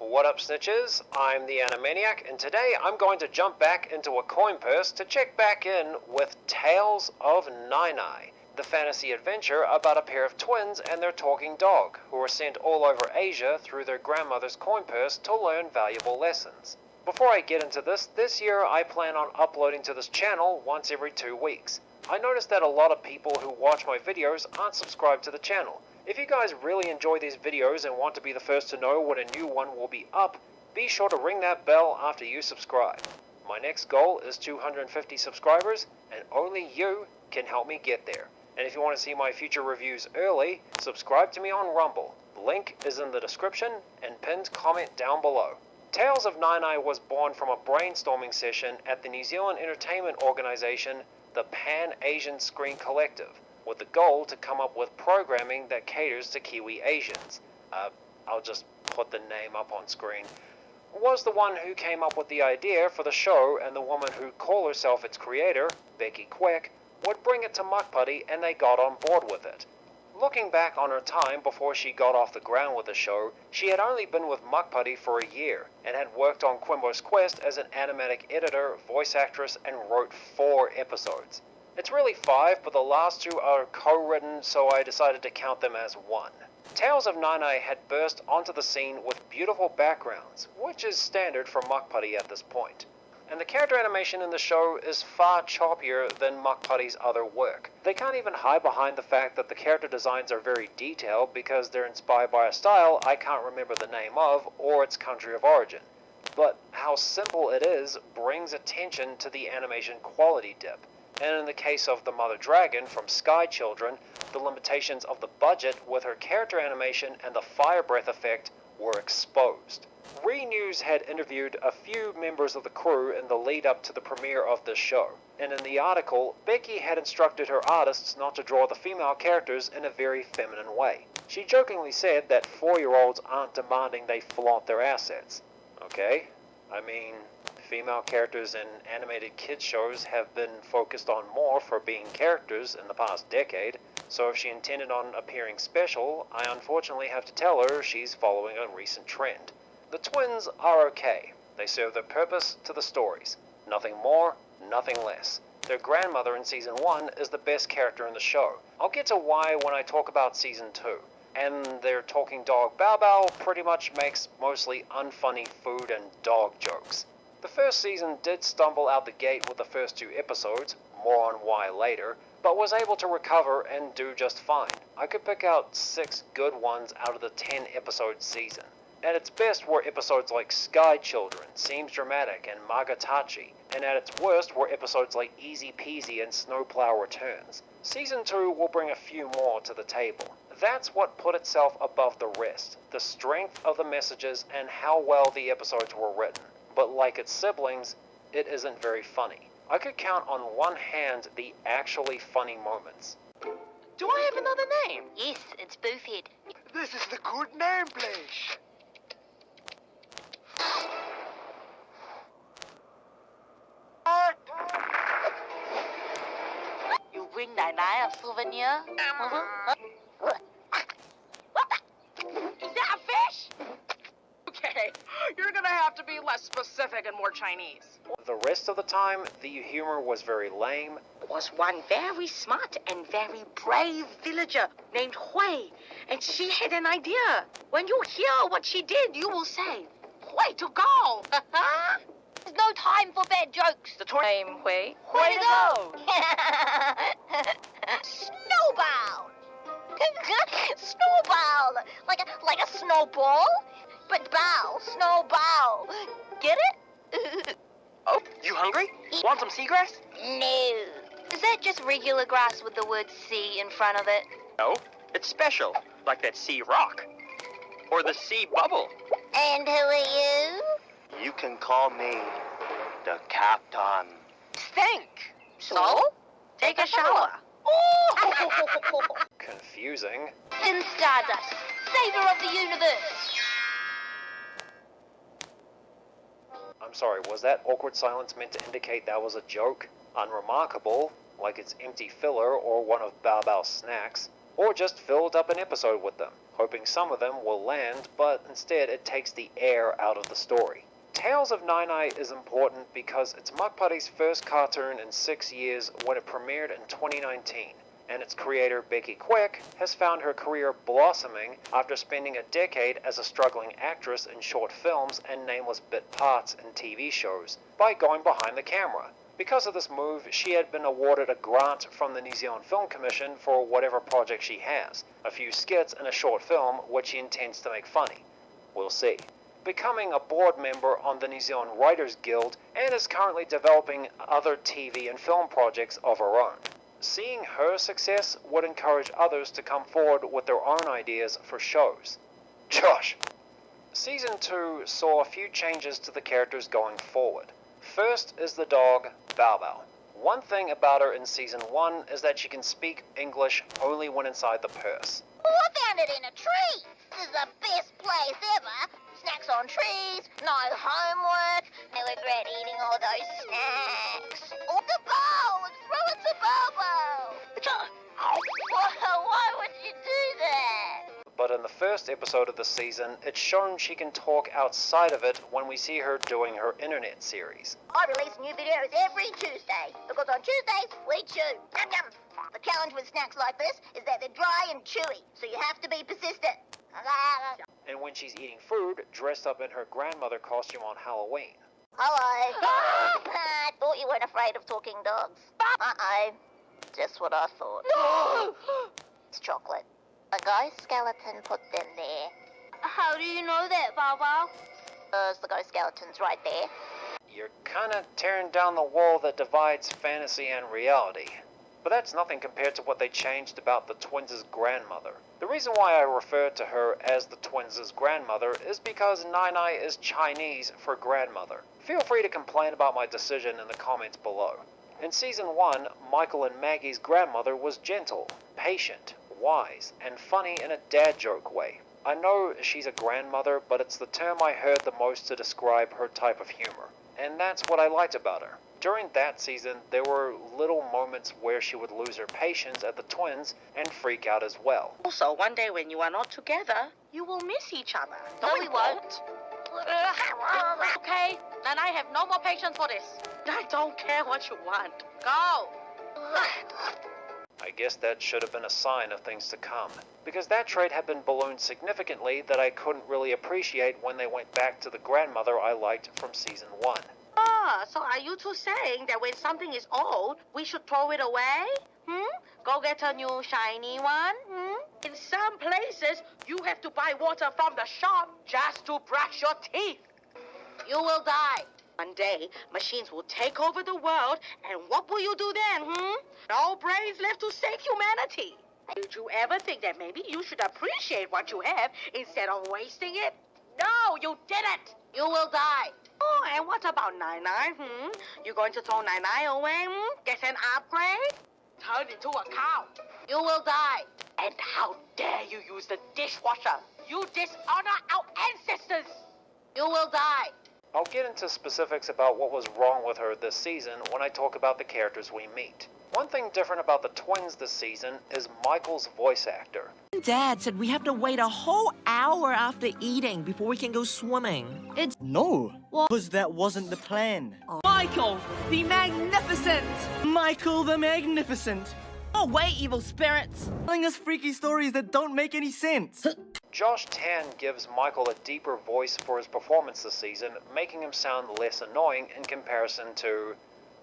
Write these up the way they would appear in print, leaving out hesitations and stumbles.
What up, snitches? I'm the Animaniac, and today I'm going to jump back into a coin purse to check back in with Tales of Nine, the fantasy adventure about a pair of twins and their talking dog, who are sent all over Asia through their grandmother's coin purse to learn valuable lessons. Before I get into this year I plan on uploading to this channel once every 2 weeks. I noticed that a lot of people who watch my videos aren't subscribed to the channel. If you guys really enjoy these videos and want to be the first to know when a new one will be up, be sure to ring that bell after you subscribe. My next goal is 250 subscribers, and only you can help me get there. And if you want to see my future reviews early, subscribe to me on Rumble. The link is in the description and pinned comment down below. Tales of Nine was born from a brainstorming session at the New Zealand entertainment organisation, the Pan-Asian Screen Collective, with the goal to come up with programming that caters to Kiwi Asians. I'll just put the name up on screen. Was the one who came up with the idea for the show, and the woman who called herself its creator, Becky Kuek, would bring it to Mukpuddy, and they got on board with it. Looking back on her time before she got off the ground with the show, she had only been with Mukpuddy for a year, and had worked on Quimbo's Quest as an animatic editor, voice actress, and wrote 4 episodes. It's really 5, but the last 2 are co-written, so I decided to count them as 1. Tales of Nine had burst onto the scene with beautiful backgrounds, which is standard for Mukpuddy at this point. And the character animation in the show is far choppier than Mukpuddy's other work. They can't even hide behind the fact that the character designs are very detailed because they're inspired by a style I can't remember the name of or its country of origin. But how simple it is brings attention to the animation quality dip. And in the case of the Mother Dragon from Sky Children, the limitations of the budget with her character animation and the fire breath effect were exposed. News had interviewed a few members of the crew in the lead up to the premiere of this show, and in the article, Becky had instructed her artists not to draw the female characters in a very feminine way. She jokingly said that 4-year-olds aren't demanding they flaunt their assets. Okay, I mean, female characters in animated kids shows have been focused on more for being characters in the past decade, so if she intended on appearing special, I unfortunately have to tell her she's following a recent trend. The twins are okay. They serve their purpose to the stories. Nothing more, nothing less. Their grandmother in Season 1 is the best character in the show. I'll get to why when I talk about Season 2. And their talking dog Bao Bao pretty much makes mostly unfunny food and dog jokes. The first season did stumble out the gate with the first 2 episodes, more on why later, but was able to recover and do just fine. I could pick out 6 good ones out of the 10 episode season. At its best were episodes like Sky Children, Seems Dramatic, and Magatachi, and at its worst were episodes like Easy Peasy and Snowplow Returns. Season 2 will bring a few more to the table. That's what put itself above the rest, the strength of the messages and how well the episodes were written. But like its siblings, it isn't very funny. I could count on one hand the actually funny moments. Do I have another name? Yes, it's Boofhead. This is the good name place. You bring Nai a souvenir? What the? Is that a fish? Okay, you're gonna have to be less specific and more Chinese. The rest of the time, the humor was very lame. Was one very smart and very brave villager named Hui, and she had an idea. When you hear what she did, you will say, "Hui to go!" There's no time for bad jokes. The name Hui. Way to go! Snowball! Snowball! Like a snowball? But bow, snowball. Get it? Oh, you hungry? Want some seagrass? No. Is that just regular grass with the word sea in front of it? No, it's special, like that sea rock. Or the sea bubble. And who are you? You can call me the captain. Stink. So? Take a shower. Oh! Confusing. In Stardust, savior of the universe. I'm sorry, was that awkward silence meant to indicate that was a joke? Unremarkable, like it's empty filler or one of Bao Bao's snacks. or just filled up an episode with them, hoping some of them will land, but instead it takes the air out of the story. Tales of Nine is important because it's Mukpuddy's first cartoon in 6 years when it premiered in 2019, and its creator Becky Kuek has found her career blossoming after spending a decade as a struggling actress in short films and nameless bit parts in TV shows by going behind the camera. Because of this move, she had been awarded a grant from the New Zealand Film Commission for whatever project she has, a few skits and a short film which she intends to make funny. We'll see. Becoming a board member on the New Zealand Writers Guild, and is currently developing other TV and film projects of her own. Seeing her success would encourage others to come forward with their own ideas for shows. Josh! Season 2 saw a few changes to the characters going forward. First is the dog, Bao Bao. One thing about her in Season 1 is that she can speak English only when inside the purse. Oh, I found it in a tree. This is the best place ever. Snacks on trees, no homework. I regret eating all those snacks. Oh, the bowl! Throw it to Bobo! Why would you do that? But in the first episode of the season, it's shown she can talk outside of it when we see her doing her internet series. I release new videos every Tuesday, because on Tuesdays, we chew. Yum yum. The challenge with snacks like this is that they're dry and chewy, so you have to be persistent. And when she's eating food, dressed up in her grandmother costume on Halloween. Hello. I thought you weren't afraid of talking dogs. Uh-oh. Just what I thought. No! It's chocolate. A ghost skeleton put them there. How do you know that, Bao Bao? There's the ghost skeleton's right there. You're kinda tearing down the wall that divides fantasy and reality. But that's nothing compared to what they changed about the twins' grandmother. The reason why I refer to her as the twins' grandmother is because Nine is Chinese for grandmother. Feel free to complain about my decision in the comments below. In Season 1, Michael and Maggie's grandmother was gentle, patient, wise, and funny in a dad joke way. I know she's a grandmother, but it's the term I heard the most to describe her type of humor. And that's what I liked about her. During that season, there were little moments where she would lose her patience at the twins and freak out as well. Also, one day when you are not together, you will miss each other. No, we won't. Okay, then I have no more patience for this. I don't care what you want. Go! I guess that should have been a sign of things to come, because that trait had been ballooned significantly that I couldn't really appreciate when they went back to the grandmother I liked from Season 1. Ah, so are you two saying that when something is old, we should throw it away? Go get a new shiny one? In some places, you have to buy water from the shop just to brush your teeth. You will die. One day, machines will take over the world, and what will you do then, No brains left to save humanity. Did you ever think that maybe you should appreciate what you have instead of wasting it? No, you didn't. You will die. Oh, and what about Nine? You going to throw Nine away, Get an upgrade? Turn into a cow? You will die. And how dare you use the dishwasher? You dishonor our ancestors. You will die. I'll get into specifics about what was wrong with her this season when I talk about the characters we meet. One thing different about the twins this season is Michael's voice actor. Dad said we have to wait a whole hour after eating before we can go swimming. No, because that wasn't the plan. Michael, the Magnificent! Michael the Magnificent! Oh, wait, evil spirits! Telling us freaky stories that don't make any sense. Josh Tan gives Michael a deeper voice for his performance this season, making him sound less annoying in comparison to,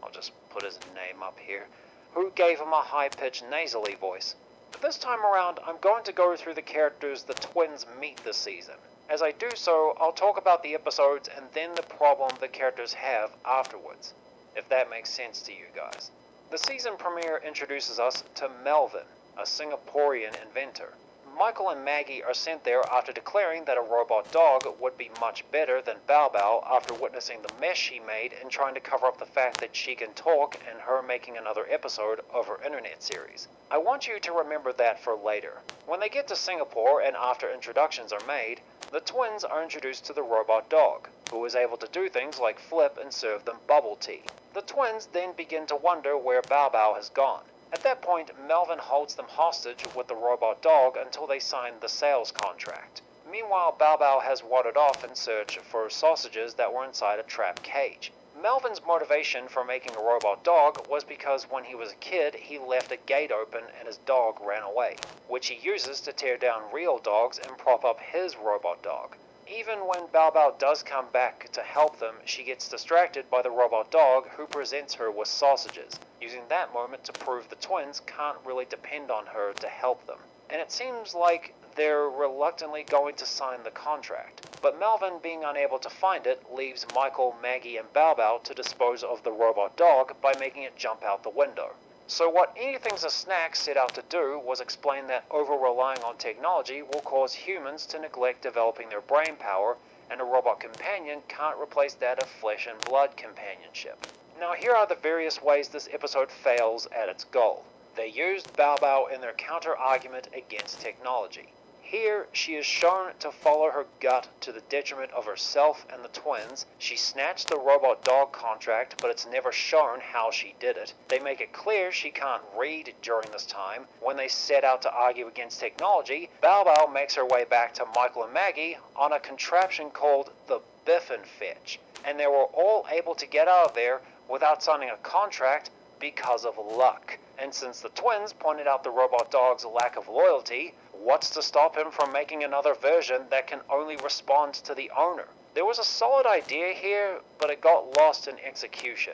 I'll just put his name up here, who gave him a high-pitched nasally voice. This time around, I'm going to go through the characters the twins meet this season. As I do so, I'll talk about the episodes and then the problem the characters have afterwards, if that makes sense to you guys. The season premiere introduces us to Melvyn, a Singaporean inventor. Michael and Maggie are sent there after declaring that a robot dog would be much better than Bao Bao after witnessing the mess she made and trying to cover up the fact that she can talk and her making another episode of her internet series. I want you to remember that for later. When they get to Singapore and after introductions are made, the twins are introduced to the robot dog, who is able to do things like flip and serve them bubble tea. The twins then begin to wonder where Bao Bao has gone. At that point, Melvyn holds them hostage with the robot dog until they sign the sales contract. Meanwhile, Bao Bao has wandered off in search for sausages that were inside a trap cage. Melvyn's motivation for making a robot dog was because when he was a kid, he left a gate open and his dog ran away, which he uses to tear down real dogs and prop up his robot dog. Even when Bao Bao does come back to help them, she gets distracted by the robot dog who presents her with sausages, using that moment to prove the twins can't really depend on her to help them. And it seems like they're reluctantly going to sign the contract. But Melvyn, being unable to find it, leaves Michael, Maggie, and Bao Bao to dispose of the robot dog by making it jump out the window. So what Anything's a Snack set out to do was explain that over-relying on technology will cause humans to neglect developing their brain power, and a robot companion can't replace that of flesh and blood companionship. Now here are the various ways this episode fails at its goal. They used Bao Bao in their counter-argument against technology. Here, she is shown to follow her gut to the detriment of herself and the twins. She snatched the robot dog contract, but it's never shown how she did it. They make it clear she can't read during this time. When they set out to argue against technology, Bao Bao makes her way back to Michael and Maggie on a contraption called the Biffin Fetch, and they were all able to get out of there without signing a contract because of luck. And since the twins pointed out the robot dog's lack of loyalty, what's to stop him from making another version that can only respond to the owner? There was a solid idea here, but it got lost in execution.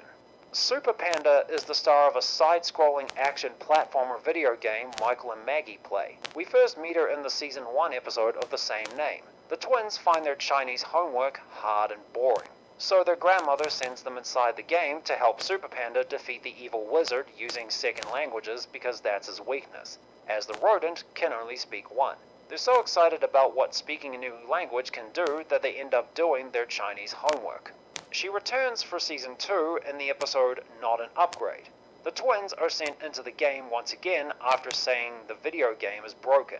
SuperPanda is the star of a side-scrolling action platformer video game Michael and Maggie play. We first meet her in the Season 1 episode of the same name. The twins find their Chinese homework hard and boring, so their grandmother sends them inside the game to help SuperPanda defeat the evil wizard using second languages because that's his weakness, as the rodent can only speak one. They're so excited about what speaking a new language can do that they end up doing their Chinese homework. She returns for Season 2 in the episode Not an Upgrade. The twins are sent into the game once again after saying the video game is broken.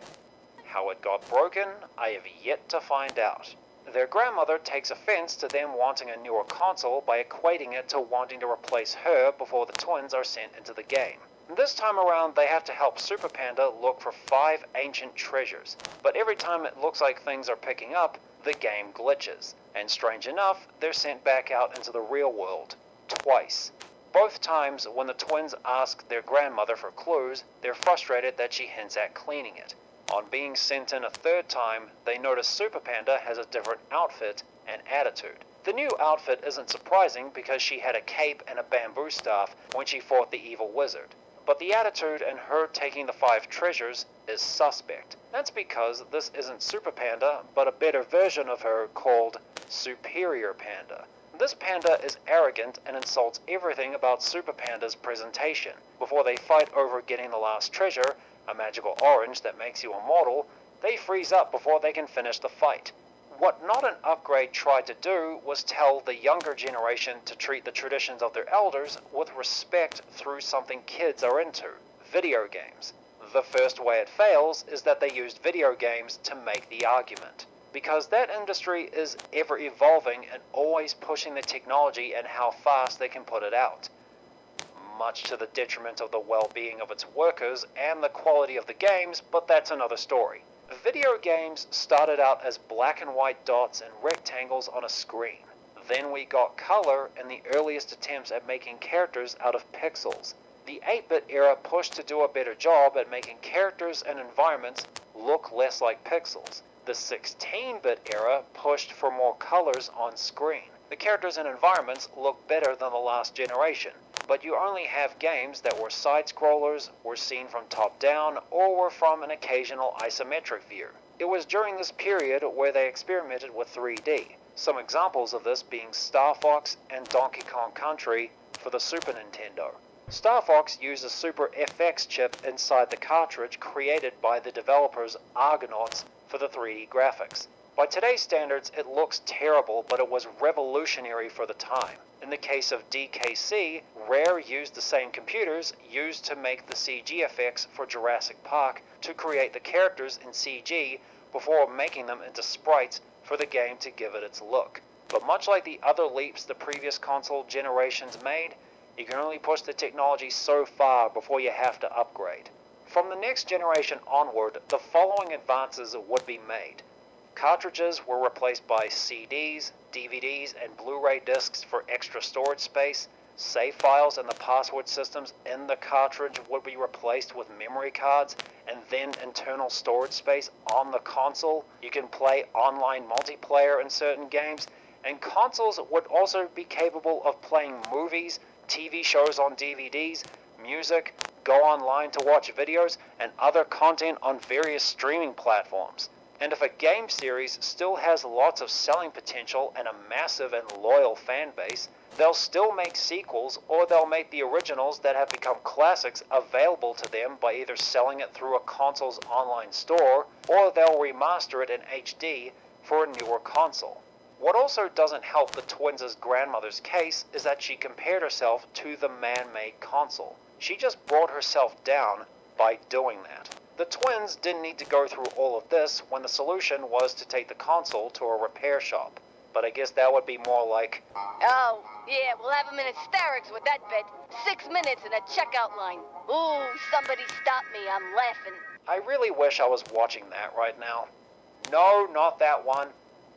How it got broken, I have yet to find out. Their grandmother takes offense to them wanting a newer console by equating it to wanting to replace her before the twins are sent into the game. This time around, they have to help SuperPanda look for 5 ancient treasures, but every time it looks like things are picking up, the game glitches, and strange enough, they're sent back out into the real world, twice. Both times, when the twins ask their grandmother for clues, they're frustrated that she hints at cleaning it. On being sent in a third time, they notice SuperPanda has a different outfit and attitude. The new outfit isn't surprising because she had a cape and a bamboo staff when she fought the evil wizard. But the attitude and her taking the 5 treasures is suspect. That's because this isn't SuperPanda, but a better version of her called Superior Panda. This panda is arrogant and insults everything about SuperPanda's presentation. Before they fight over getting the last treasure, a magical orange that makes you immortal, they freeze up before they can finish the fight. What Not an Upgrade tried to do was tell the younger generation to treat the traditions of their elders with respect through something kids are into, video games. The first way it fails is that they used video games to make the argument, because that industry is ever evolving and always pushing the technology and how fast they can put it out, much to the detriment of the well-being of its workers and the quality of the games, but that's another story. Video games started out as black and white dots and rectangles on a screen. Then we got color in the earliest attempts at making characters out of pixels. The 8-bit era pushed to do a better job at making characters and environments look less like pixels. The 16-bit era pushed for more colors on screen. The characters and environments look better than the last generation, but you only have games that were side-scrollers, were seen from top down, or were from an occasional isometric view. It was during this period where they experimented with 3D, some examples of this being Star Fox and Donkey Kong Country for the Super Nintendo. Star Fox used a Super FX chip inside the cartridge created by the developers Argonauts for the 3D graphics. By today's standards, it looks terrible, but it was revolutionary for the time. In the case of DKC, Rare used the same computers used to make the CG effects for Jurassic Park to create the characters in CG before making them into sprites for the game to give it its look. But much like the other leaps the previous console generations made, You can only push the technology so far before you have to upgrade. From the next generation onward, the following advances would be made. Cartridges were replaced by CDs, DVDs, and Blu-ray discs for extra storage space. Save files and the password systems in the cartridge would be replaced with memory cards and then internal storage space on the console. You can play online multiplayer in certain games, and consoles would also be capable of playing movies, TV shows on DVDs, music, go online to watch videos, and other content on various streaming platforms. And if a game series still has lots of selling potential and a massive and loyal fan base, they'll still make sequels, or they'll make the originals that have become classics available to them by either selling it through a console's online store, or they'll remaster it in HD for a newer console. What also doesn't help the twins' grandmother's case is that she compared herself to the man-made console. She just brought herself down by doing that. The twins didn't need to go through all of this when the solution was to take the console to a repair shop. But I guess that would be more like, Oh, yeah, we'll have him in hysterics with that bit. 6 minutes in a checkout line. Ooh, somebody stop me, I'm laughing. I really wish I was watching that right now. No, not that one.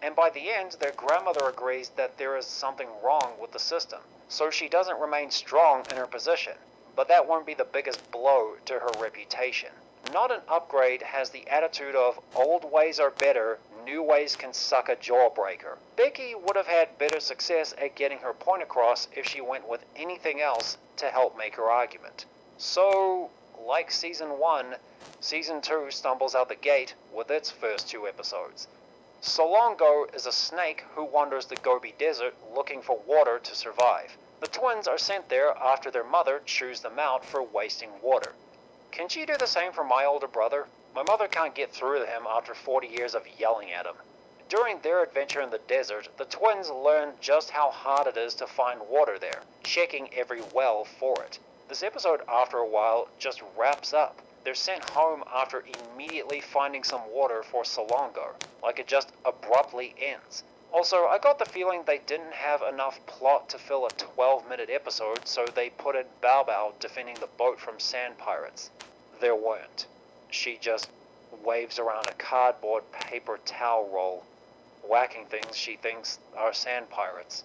And by the end, their grandmother agrees that there is something wrong with the system, so she doesn't remain strong in her position. But that won't be the biggest blow to her reputation. Not an Upgrade has the attitude of old ways are better, new ways can suck a jawbreaker. Becky would have had better success at getting her point across if she went with anything else to help make her argument. So, like Season 1, Season 2 stumbles out the gate with its first 2 episodes. Solongo is a snake who wanders the Gobi Desert looking for water to survive. The twins are sent there after their mother chews them out for wasting water. Can she do the same for my older brother? My mother can't get through to him after 40 years of yelling at him. During their adventure in the desert, the twins learn just how hard it is to find water there, checking every well for it. This episode, after a while, just wraps up. They're sent home after immediately finding some water for Solongo, like it just abruptly ends. Also, I got the feeling they didn't have enough plot to fill a 12-minute episode, so they put in Bao Bao defending the boat from sand pirates. There weren't. She just waves around a cardboard paper towel roll, whacking things she thinks are sand pirates.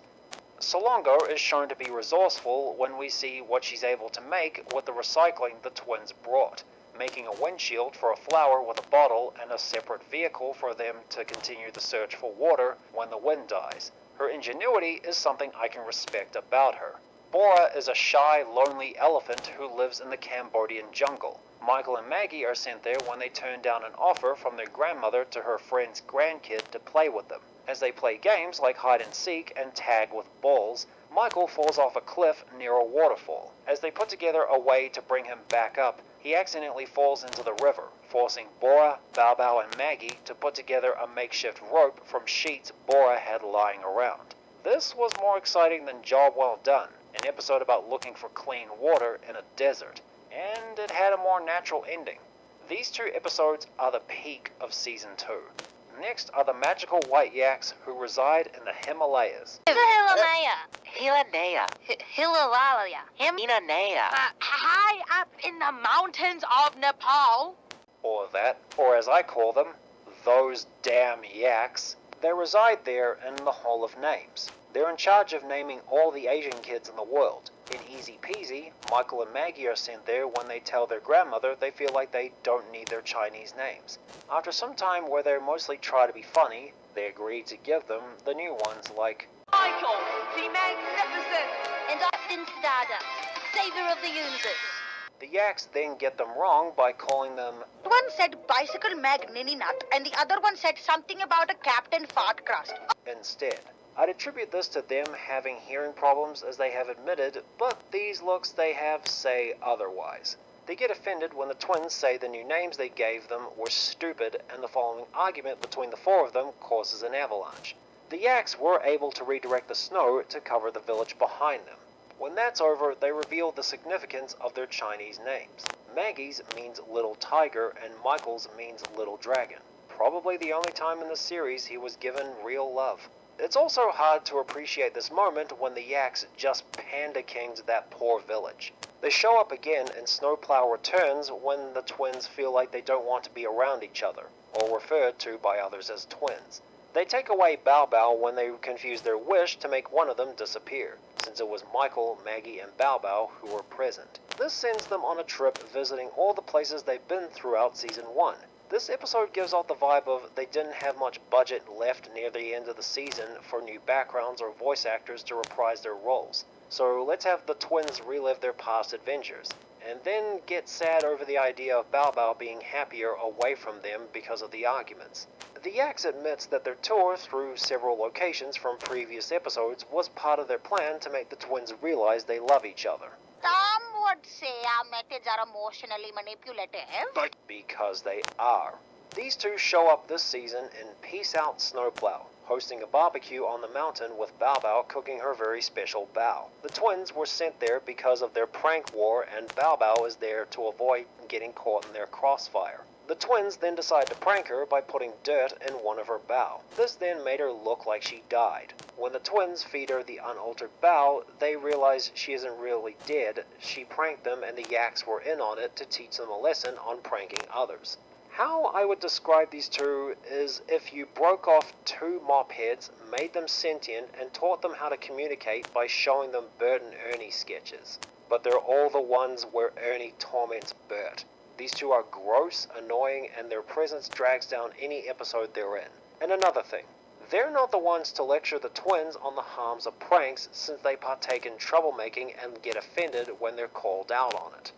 Solongo is shown to be resourceful when we see what she's able to make with the recycling the twins brought, making a windshield for a flower with a bottle and a separate vehicle for them to continue the search for water when the wind dies. Her ingenuity is something I can respect about her. Bora is a shy, lonely elephant who lives in the Cambodian jungle. Michael and Maggie are sent there when they turn down an offer from their grandmother to her friend's grandkid to play with them. As they play games like hide and seek and tag with balls, Michael falls off a cliff near a waterfall. As they put together a way to bring him back up, he accidentally falls into the river, forcing Bora, Bao Bao, and Maggie to put together a makeshift rope from sheets Bora had lying around. This was more exciting than Job Well Done, an episode about looking for clean water in a desert, and it had a more natural ending. These 2 episodes are the peak of Season 2. Next are the magical white yaks who reside in the Himalayas. The Himalaya. Hilanea. Hilalaya. Inanea. High up in the mountains of Nepal. Or that, or as I call them, those damn yaks. They reside there in the Hall of Names. They're in charge of naming all the Asian kids in the world. In Easy Peasy, Michael and Maggie are sent there when they tell their grandmother they feel like they don't need their Chinese names. After some time where they mostly try to be funny, they agree to give them the new ones like Michael, the Magnificent. And Austin Stardust, savior of the universe. The Yaks then get them wrong by calling them One said bicycle Magnini nut, and the other one said something about a Captain Fart Crust. instead. I'd attribute this to them having hearing problems as they have admitted, but these looks they have say otherwise. They get offended when the twins say the new names they gave them were stupid, and the following argument between the 4 of them causes an avalanche. The Yaks were able to redirect the snow to cover the village behind them. When that's over, they reveal the significance of their Chinese names. Maggie's means Little Tiger, and Michael's means Little Dragon. Probably the only time in the series he was given real love. It's also hard to appreciate this moment when the Yaks just panda kinged that poor village. They show up again and Snowplow returns when the twins feel like they don't want to be around each other, or referred to by others as twins. They take away Bao Bao when they confuse their wish to make one of them disappear, since it was Michael, Maggie, and Bao Bao who were present. This sends them on a trip visiting all the places they've been throughout Season 1. This episode gives off the vibe of they didn't have much budget left near the end of the season for new backgrounds or voice actors to reprise their roles. So let's have the twins relive their past adventures, and then get sad over the idea of Bao Bao being happier away from them because of the arguments. The Yaks admits that their tour through several locations from previous episodes was part of their plan to make the twins realize they love each other. Some would say our methods are emotionally manipulative. Because they are. These two show up this season in Peace Out Snowplow, hosting a barbecue on the mountain with Bao Bao cooking her very special bao. The twins were sent there because of their prank war, and Bao Bao is there to avoid getting caught in their crossfire. The twins then decide to prank her by putting dirt in one of her bao. This then made her look like she died. When the twins feed her the unaltered bao, they realize she isn't really dead. She pranked them and the Yaks were in on it to teach them a lesson on pranking others. How I would describe these two is if you broke off two mop heads, made them sentient, and taught them how to communicate by showing them Bert and Ernie sketches. But they're all the ones where Ernie torments Bert. These two are gross, annoying, and their presence drags down any episode they're in. And another thing, they're not the ones to lecture the twins on the harms of pranks since they partake in troublemaking and get offended when they're called out on it.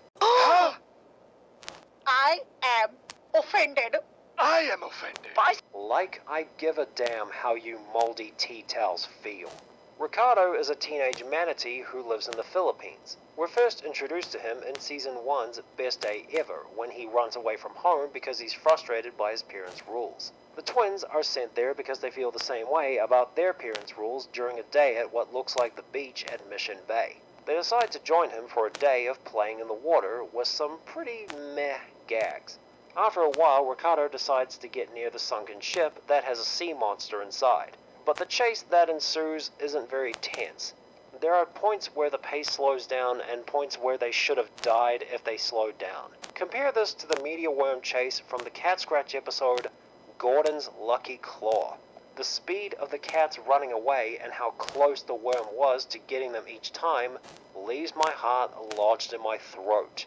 I am offended. I am offended. Like I give a damn how you moldy tea towels feel. Ricardo is a teenage manatee who lives in the Philippines. We're first introduced to him in Season 1's Best Day Ever, when he runs away from home because he's frustrated by his parents' rules. The twins are sent there because they feel the same way about their parents' rules during a day at what looks like the beach at Mission Bay. They decide to join him for a day of playing in the water with some pretty meh gags. After a while, Ricardo decides to get near the sunken ship that has a sea monster inside. But the chase that ensues isn't very tense. There are points where the pace slows down and points where they should have died if they slowed down. Compare this to the meteor worm chase from the Cat Scratch episode, Gordon's Lucky Claw. The speed of the cats running away and how close the worm was to getting them each time leaves my heart lodged in my throat.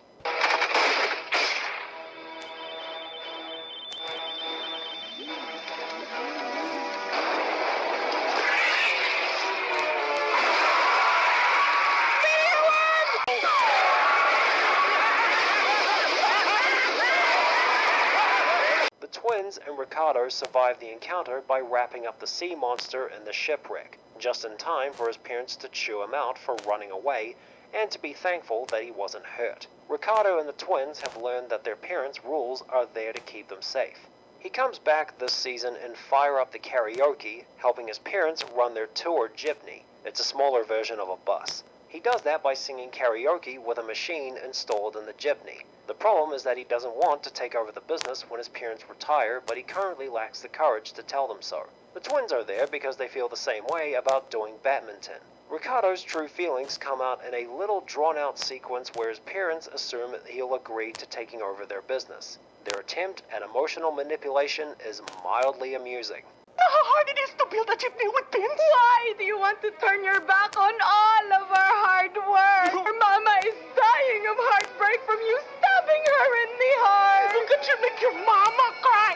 Twins and Ricardo survive the encounter by wrapping up the sea monster in the shipwreck, just in time for his parents to chew him out for running away and to be thankful that he wasn't hurt. Ricardo and the twins have learned that their parents' rules are there to keep them safe. He comes back this season in Fire Up the Karaoke, helping his parents run their tour jeepney. It's a smaller version of a bus. He does that by singing karaoke with a machine installed in the jeepney. The problem is that he doesn't want to take over the business when his parents retire, but he currently lacks the courage to tell them so. The twins are there because they feel the same way about doing badminton. Ricardo's true feelings come out in a little drawn-out sequence where his parents assume he'll agree to taking over their business. Their attempt at emotional manipulation is mildly amusing. How hard it is to build a jeepney with pins. Why do you want to turn your back on all of our hard work? Your mama is dying of heartbreak from you stabbing her in the heart. Could you make your mama cry?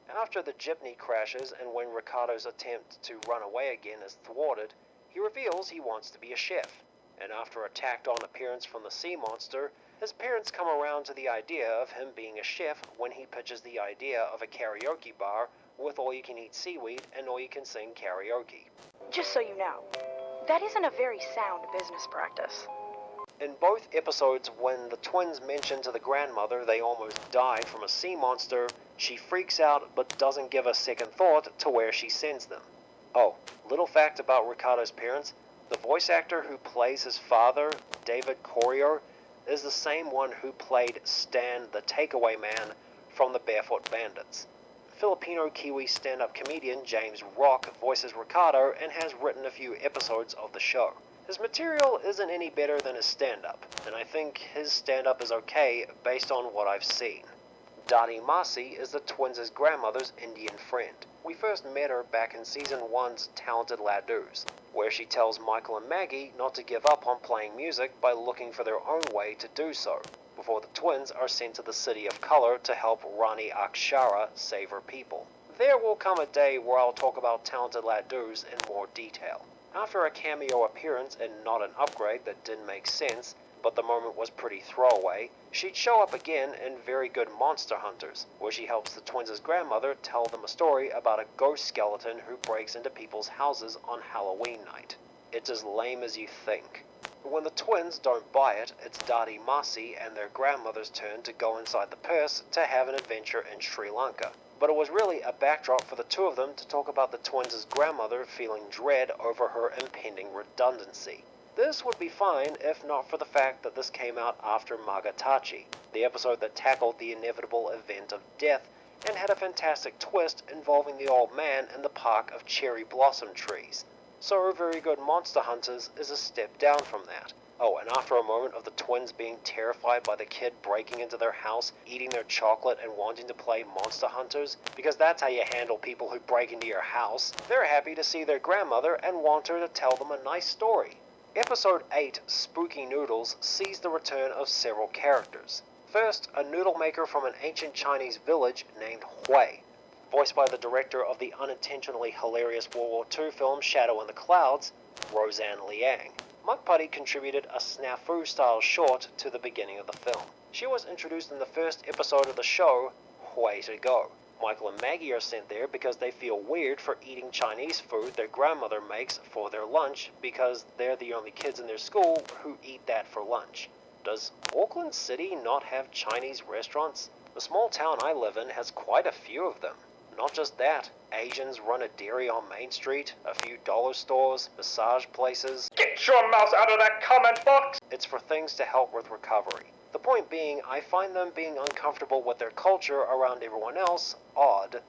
After the jeepney crashes and when Ricardo's attempt to run away again is thwarted, he reveals he wants to be a chef. And after a tacked-on appearance from the sea monster, his parents come around to the idea of him being a chef when he pitches the idea of a karaoke bar with all-you-can-eat seaweed and all-you-can-sing karaoke. Just so you know, that isn't a very sound business practice. In both episodes, when the twins mention to the grandmother they almost died from a sea monster, she freaks out but doesn't give a second thought to where she sends them. Oh, little fact about Ricardo's parents, the voice actor who plays his father, David Courier, is the same one who played Stan the Takeaway Man from the Barefoot Bandits. Filipino-Kiwi stand-up comedian James Rock voices Ricardo and has written a few episodes of the show. His material isn't any better than his stand-up, and I think his stand-up is okay based on what I've seen. Dadi Masi is the twins' grandmother's Indian friend. We first met her back in Season 1's Talented Ladus, where she tells Michael and Maggie not to give up on playing music by looking for their own way to do so, before the twins are sent to the City of Color to help Rani Akshara save her people. There will come a day where I'll talk about Talented Ladus in more detail. After a cameo appearance and not an upgrade that didn't make sense, but the moment was pretty throwaway, she'd show up again in Very Good Monster Hunters, where she helps the twins' grandmother tell them a story about a ghost skeleton who breaks into people's houses on Halloween night. It's as lame as you think. When the twins don't buy it, it's Dadi Masi and their grandmother's turn to go inside the purse to have an adventure in Sri Lanka. But it was really a backdrop for the two of them to talk about the twins' grandmother feeling dread over her impending redundancy. This would be fine if not for the fact that this came out after Magatachi, the episode that tackled the inevitable event of death and had a fantastic twist involving the old man in the park of cherry blossom trees. So Very Good Monster Hunters is a step down from that. Oh, and after a moment of the twins being terrified by the kid breaking into their house, eating their chocolate and wanting to play Monster Hunters, because that's how you handle people who break into your house, they're happy to see their grandmother and want her to tell them a nice story. Episode 8, Spooky Noodles, sees the return of several characters. First, a noodle maker from an ancient Chinese village named Hui, voiced by the director of the unintentionally hilarious World War II film Shadow in the Clouds, Roseanne Liang. Mukpuddy contributed a snafu-style short to the beginning of the film. She was introduced in the first episode of the show, Way to Go. Michael and Maggie are sent there because they feel weird for eating Chinese food their grandmother makes for their lunch because they're the only kids in their school who eat that for lunch. Does Auckland City not have Chinese restaurants? The small town I live in has quite a few of them. Not just that, Asians run a dairy on Main Street, a few dollar stores, massage places. Get your mouse out of that comment box! It's for things to help with recovery. The point being, I find them being uncomfortable with their culture around everyone else odd.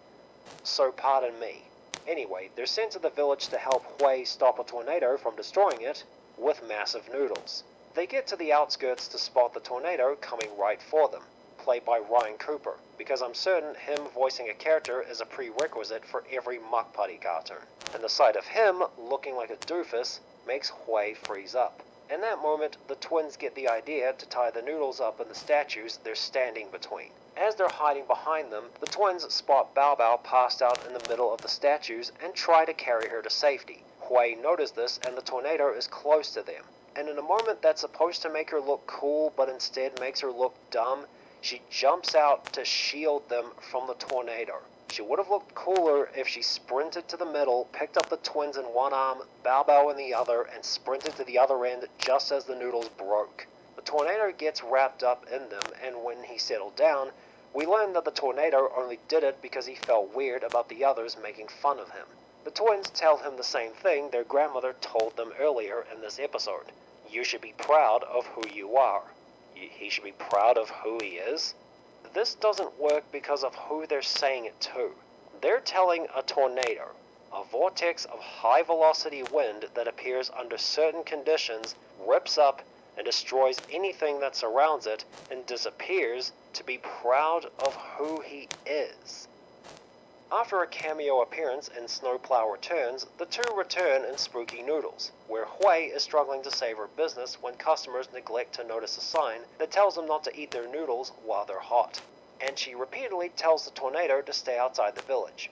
So pardon me. Anyway, they're sent to the village to help Hui stop a tornado from destroying it with massive noodles. They get to the outskirts to spot the tornado coming right for them, played by Ryan Cooper, because I'm certain him voicing a character is a prerequisite for every Mukpuddy cartoon. And the sight of him looking like a doofus makes Hui freeze up. In that moment, the twins get the idea to tie the noodles up in the statues they're standing between. As they're hiding behind them, the twins spot Bao Bao passed out in the middle of the statues and try to carry her to safety. Hui notices this and the tornado is close to them. And in a moment that's supposed to make her look cool but instead makes her look dumb, she jumps out to shield them from the tornado. She would have looked cooler if she sprinted to the middle, picked up the twins in one arm, Bao Bao in the other, and sprinted to the other end just as the noodles broke. The tornado gets wrapped up in them, and when he settled down, we learn that the tornado only did it because he felt weird about the others making fun of him. The twins tell him the same thing their grandmother told them earlier in this episode. You should be proud of who you are. He should be proud of who he is? This doesn't work because of who they're saying it to. They're telling a tornado, a vortex of high-velocity wind that appears under certain conditions, rips up and destroys anything that surrounds it, and disappears, to be proud of who he is. After a cameo appearance in Snowplow Returns, the two return in Spooky Noodles, where Hui is struggling to save her business when customers neglect to notice a sign that tells them not to eat their noodles while they're hot. And she repeatedly tells the tornado to stay outside the village.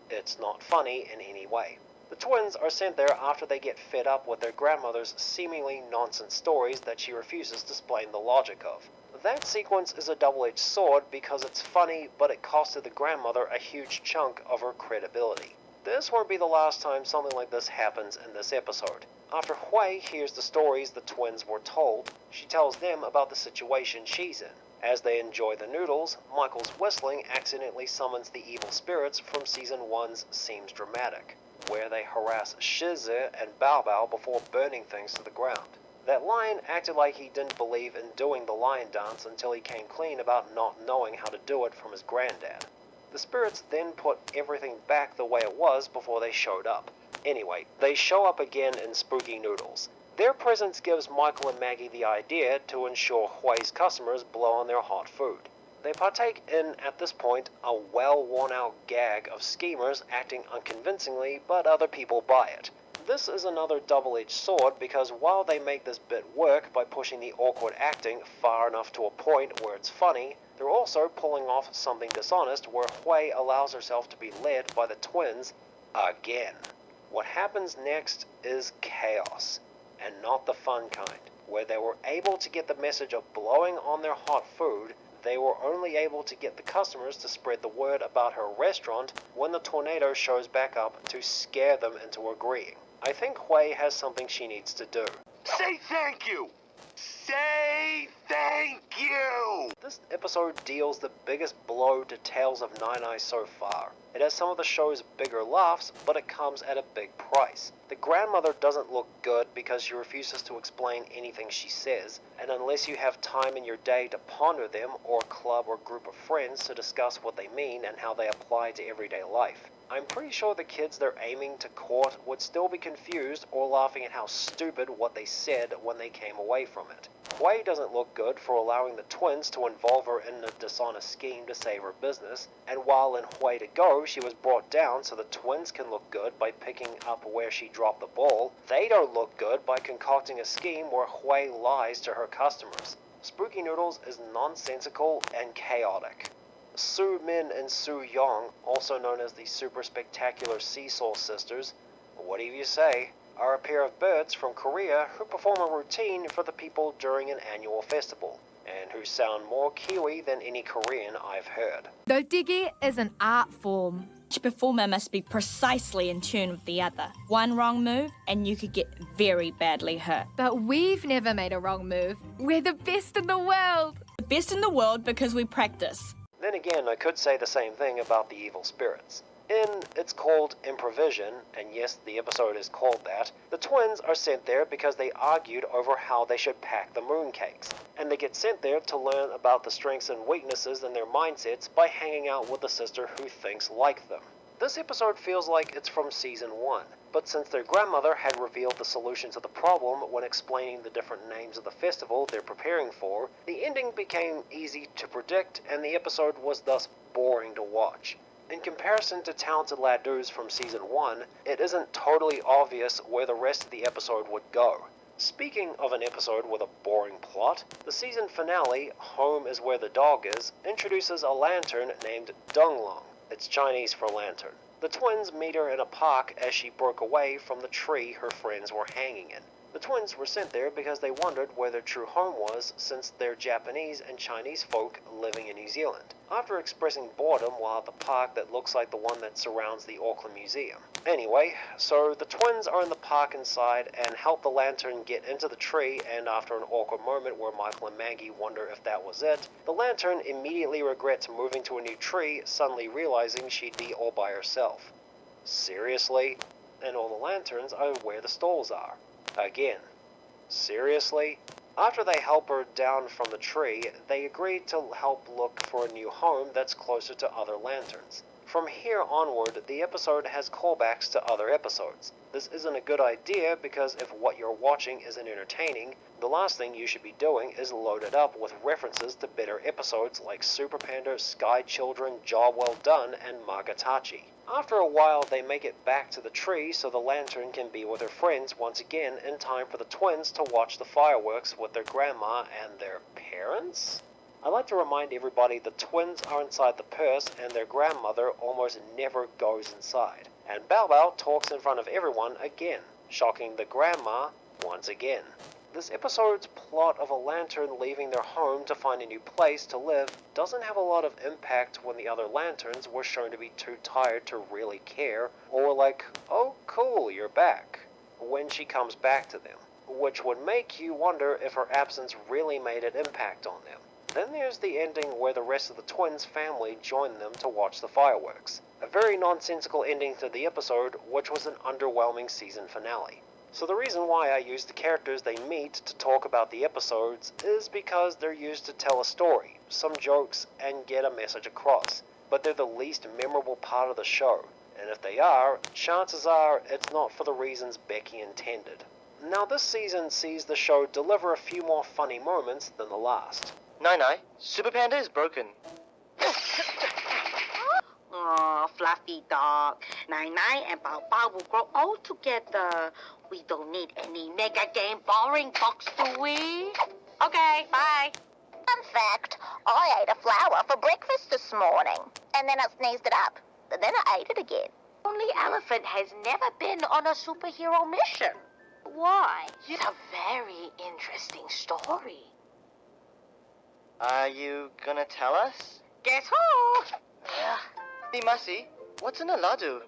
It's not funny in any way. The twins are sent there after they get fed up with their grandmother's seemingly nonsense stories that she refuses to explain the logic of. That sequence is a double-edged sword because it's funny, but it costed the grandmother a huge chunk of her credibility. This won't be the last time something like this happens in this episode. After Hui hears the stories the twins were told, she tells them about the situation she's in. As they enjoy the noodles, Michael's whistling accidentally summons the evil spirits from Season 1's Seems Dramatic, where they harass Shizi and Bao Bao before burning things to the ground. That lion acted like he didn't believe in doing the lion dance until he came clean about not knowing how to do it from his granddad. The spirits then put everything back the way it was before they showed up. Anyway, they show up again in Spooky Noodles. Their presence gives Michael and Maggie the idea to ensure Hui's customers blow on their hot food. They partake in, at this point, a well-worn-out gag of schemers acting unconvincingly, but other people buy it. This is another double-edged sword because while they make this bit work by pushing the awkward acting far enough to a point where it's funny, they're also pulling off something dishonest where Hui allows herself to be led by the twins again. What happens next is chaos, and not the fun kind. Where they were able to get the message of blowing on their hot food, they were only able to get the customers to spread the word about her restaurant when the tornado shows back up to scare them into agreeing. I think Hui has something she needs to do. Say thank you! Say thank you! This episode deals the biggest blow to Tales of Nine so far. It has some of the show's bigger laughs, but it comes at a big price. The grandmother doesn't look good because she refuses to explain anything she says, and unless you have time in your day to ponder them, or a club or group of friends to discuss what they mean and how they apply to everyday life, I'm pretty sure the kids they're aiming to court would still be confused or laughing at how stupid what they said when they came away from it. Hui doesn't look good for allowing the twins to involve her in a dishonest scheme to save her business, and while in Hui to Go she was brought down so the twins can look good by picking up where she dropped the ball, they don't look good by concocting a scheme where Hui lies to her customers. Spooky Noodles is nonsensical and chaotic. Soo-Min and Soo-Young, also known as the Super Spectacular Seesaw Sisters, what do you say, are a pair of birds from Korea who perform a routine for the people during an annual festival, and who sound more Kiwi than any Korean I've heard. Dotigi is an art form. Each performer must be precisely in tune with the other. One wrong move and you could get very badly hurt. But we've never made a wrong move. We're the best in the world. The best in the world because we practice. Then again, I could say the same thing about the evil spirits. In It's Called Improvision, and yes, the episode is called that, the twins are sent there because they argued over how they should pack the mooncakes, and they get sent there to learn about the strengths and weaknesses in their mindsets by hanging out with the sister who thinks like them. This episode feels like it's from season 1, but since their grandmother had revealed the solution to the problem when explaining the different names of the festival they're preparing for, the ending became easy to predict and the episode was thus boring to watch. In comparison to Talented Ladoos from season 1, it isn't totally obvious where the rest of the episode would go. Speaking of an episode with a boring plot, the season finale, Home is Where the Dog Is, introduces a lantern named Denglong. It's Chinese for lantern. The twins meet her in a park as she broke away from the tree her friends were hanging in. The twins were sent there because they wondered where their true home was since they're Japanese and Chinese folk living in New Zealand, after expressing boredom while at the park that looks like the one that surrounds the Auckland Museum. Anyway, so the twins are in the park inside and help the lantern get into the tree, and after an awkward moment where Michael and Maggie wonder if that was it, the lantern immediately regrets moving to a new tree, suddenly realizing she'd be all by herself. Seriously? And all the lanterns are where the stalls are. Again. Seriously? After they help her down from the tree, they agree to help look for a new home that's closer to other lanterns. From here onward, the episode has callbacks to other episodes. This isn't a good idea because if what you're watching isn't entertaining, the last thing you should be doing is load it up with references to better episodes like SuperPanda, Sky Children, Job Well Done, and Magatachi. After a while, they make it back to the tree so the lantern can be with her friends once again in time for the twins to watch the fireworks with their grandma and their parents? I like to remind everybody the twins are inside the purse and their grandmother almost never goes inside. And Bao Bao talks in front of everyone again, shocking the grandma once again. This episode's plot of a lantern leaving their home to find a new place to live doesn't have a lot of impact when the other lanterns were shown to be too tired to really care, or like, oh cool, you're back, when she comes back to them, which would make you wonder if her absence really made an impact on them. Then there's the ending where the rest of the twins' family join them to watch the fireworks. A very nonsensical ending to the episode, which was an underwhelming season finale. So the reason why I use the characters they meet to talk about the episodes is because they're used to tell a story, some jokes, and get a message across. but they're the least memorable part of the show, and if they are, chances are it's not for the reasons Becky intended. Now this season sees the show deliver a few more funny moments than the last. Nai, SuperPanda is broken. Oh, fluffy dog. Nai and Bao Bao will grow old together. We don't need any mega game boring box, do we? Okay, bye. Fun fact, I ate a flower for breakfast this morning, and then I sneezed it up. But then I ate it again. Only Elephant has never been on a superhero mission. Why? It's a very interesting story. Are you gonna tell us? Guess who? Hey, Masi, what's in a ladu?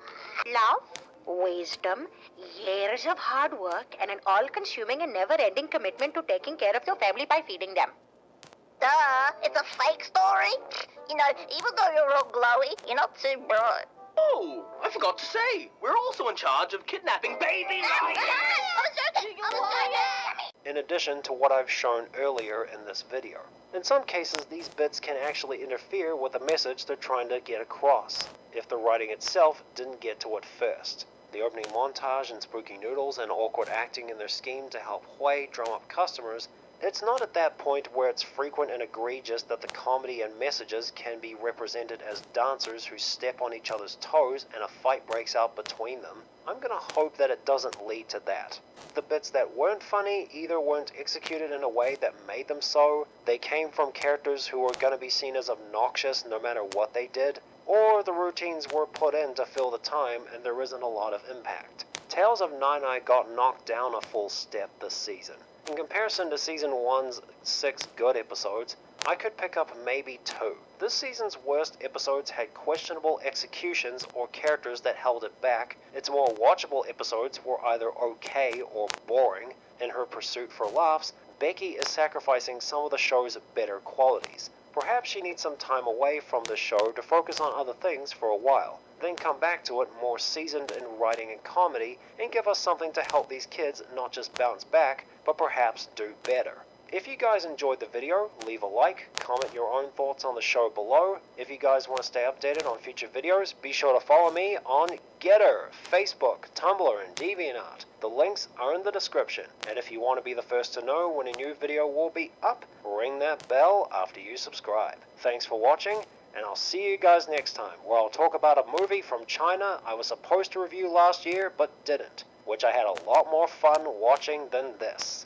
Love, wisdom, years of hard work, and an all-consuming and never-ending commitment to taking care of your family by feeding them. Duh, it's a fake story. You know, even though you're all glowy, you're not too bright. Oh, I forgot to say, we're also in charge of kidnapping babies. In addition to what I've shown earlier in this video. In some cases, these bits can actually interfere with the message they're trying to get across, if the writing itself didn't get to it first. The opening montage and spooky noodles and awkward acting in their scheme to help Hui drum up customers, it's not at that point where it's frequent and egregious that the comedy and messages can be represented as dancers who step on each other's toes and a fight breaks out between them. I'm gonna hope that it doesn't lead to that. The bits that weren't funny either weren't executed in a way that made them so, they came from characters who were gonna be seen as obnoxious no matter what they did, or the routines were put in to fill the time and there isn't a lot of impact. Tales of Nai got knocked down a full step this season. In comparison to Season 1's 6 good episodes, I could pick up maybe 2. This season's worst episodes had questionable executions or characters that held it back. Its more watchable episodes were either okay or boring. In her pursuit for laughs, Becky is sacrificing some of the show's better qualities. Perhaps she needs some time away from the show to focus on other things for a while, then come back to it more seasoned in writing and comedy and give us something to help these kids not just bounce back, but perhaps do better. If you guys enjoyed the video, leave a like, comment your own thoughts on the show below. If you guys want to stay updated on future videos, be sure to follow me on Getter, Facebook, Tumblr, and DeviantArt. The links are in the description. And if you want to be the first to know when a new video will be up, ring that bell after you subscribe. Thanks for watching, and I'll see you guys next time, where I'll talk about a movie from China I was supposed to review last year but didn't, which I had a lot more fun watching than this.